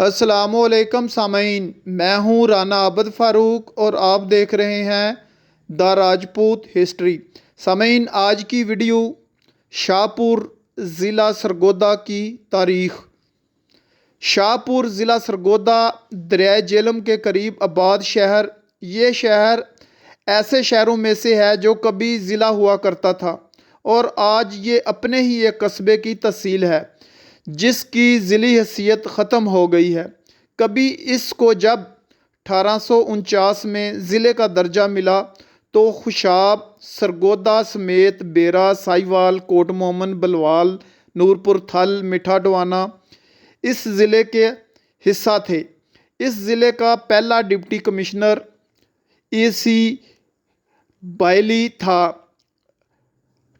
السلام علیکم سامعین، میں ہوں رانا عابد فاروق اور آپ دیکھ رہے ہیں دا راجپوت ہسٹری۔ سامعین، آج کی ویڈیو شاہپور ضلع سرگودا کی تاریخ۔ شاہپور ضلع سرگودا دریائے جہلم کے قریب آباد شہر۔ یہ شہر ایسے شہروں میں سے ہے جو کبھی ضلع ہوا کرتا تھا اور آج یہ اپنے ہی ایک قصبے کی تحصیل ہے جس کی ضلعی حیثیت ختم ہو گئی ہے۔ کبھی اس کو جب 1849 میں ضلع کا درجہ ملا تو خوشاب، سرگودا سمیت بیرا، ساہیوال، کوٹ مومن، بلوال، نورپور تھل، میٹھا ڈوانا اس ضلع کے حصہ تھے۔ اس ضلع کا پہلا ڈپٹی کمشنر AC بائلی تھا۔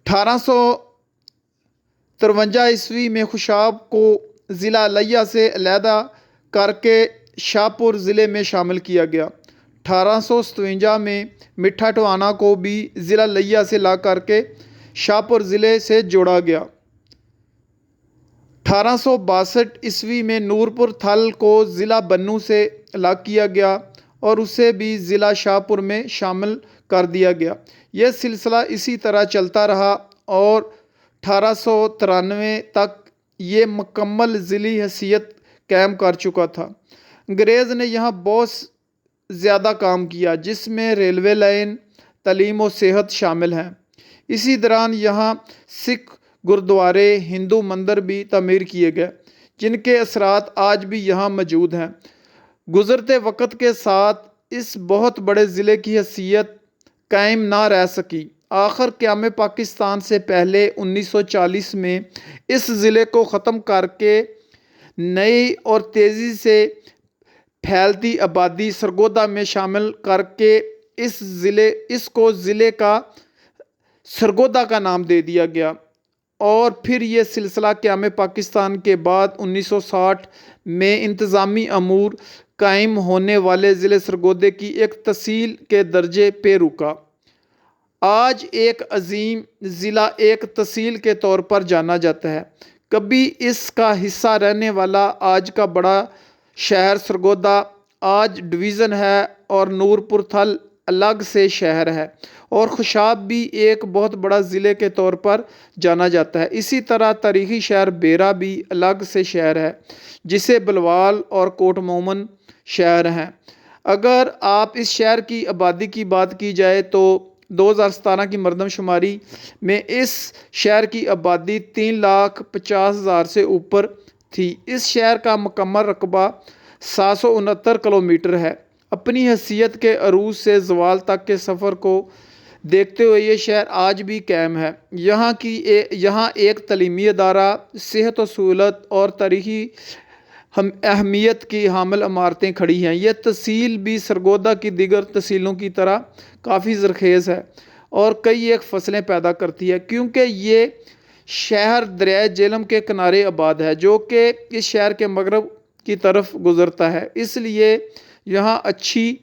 1853 عیسوی میں خوشاب کو ضلع الیہ سے علیحدہ کر کے شاہپور ضلع میں شامل کیا گیا۔ 1857 میں میٹھا ڈوانا کو بھی ضلع الیہ سے لا کر کے شاہپور ضلع سے جوڑا گیا۔ 1862 عیسوی میں نورپور تھل کو ضلع بنوں سے الگ کیا گیا اور اسے بھی ضلع شاہپور میں شامل کر دیا گیا۔ یہ سلسلہ اسی طرح چلتا رہا اور 1893 تک یہ مکمل ضلعی حیثیت قائم کر چکا تھا۔ انگریز نے یہاں بہت زیادہ کام کیا جس میں ریلوے لائن، تعلیم و صحت شامل ہیں۔ اسی دوران یہاں سکھ گردوارے، ہندو مندر بھی تعمیر کیے گئے جن کے اثرات آج بھی یہاں موجود ہیں۔ گزرتے وقت کے ساتھ اس بہت بڑے ضلع کی حیثیت قائم نہ رہ سکی۔ آخر قیام پاکستان سے پہلے 1940 میں اس ضلع کو ختم کر کے نئی اور تیزی سے پھیلتی آبادی سرگودا میں شامل کر کے اس کو ضلع کا سرگودا کا نام دے دیا گیا اور پھر یہ سلسلہ قیام پاکستان کے بعد 1960 میں انتظامی امور قائم ہونے والے ضلع سرگودا کی ایک تحصیل کے درجے پہ رکا۔ آج ایک عظیم ضلع ایک تحصیل کے طور پر جانا جاتا ہے۔ کبھی اس کا حصہ رہنے والا آج کا بڑا شہر سرگودا آج ڈویژن ہے اور نورپور تھل الگ سے شہر ہے اور خوشاب بھی ایک بہت بڑا ضلع کے طور پر جانا جاتا ہے۔ اسی طرح تاریخی شہر بیرا بھی الگ سے شہر ہے جسے بلوال اور کوٹ مومن شہر ہیں۔ اگر آپ اس شہر کی آبادی کی بات کی جائے تو 2017 کی مردم شماری میں اس شہر کی آبادی 3,50,000 سے اوپر تھی۔ اس شہر کا مکمل رقبہ 769 کلومیٹر ہے۔ اپنی حیثیت کے عروج سے زوال تک کے سفر کو دیکھتے ہوئے یہ شہر آج بھی قائم ہے۔ یہاں ایک تعلیمی ادارہ، صحت و سہولت اور تاریخی اہمیت کی حامل عمارتیں کھڑی ہیں۔ یہ تحصیل بھی سرگودا کی دیگر تحصیلوں کی طرح کافی زرخیز ہے اور کئی ایک فصلیں پیدا کرتی ہے کیونکہ یہ شہر دریائے جہلم کے کنارے آباد ہے جو کہ اس شہر کے مغرب کی طرف گزرتا ہے۔ اس لیے یہاں اچھی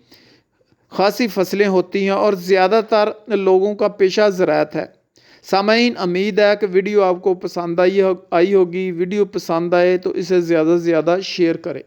خاصی فصلیں ہوتی ہیں اور زیادہ تر لوگوں کا پیشہ زراعت ہے۔ سامعین، امید ہے کہ ویڈیو آپ کو پسند آئی ہوگی۔ ویڈیو پسند آئے تو اسے زیادہ سے زیادہ شیئر کریں۔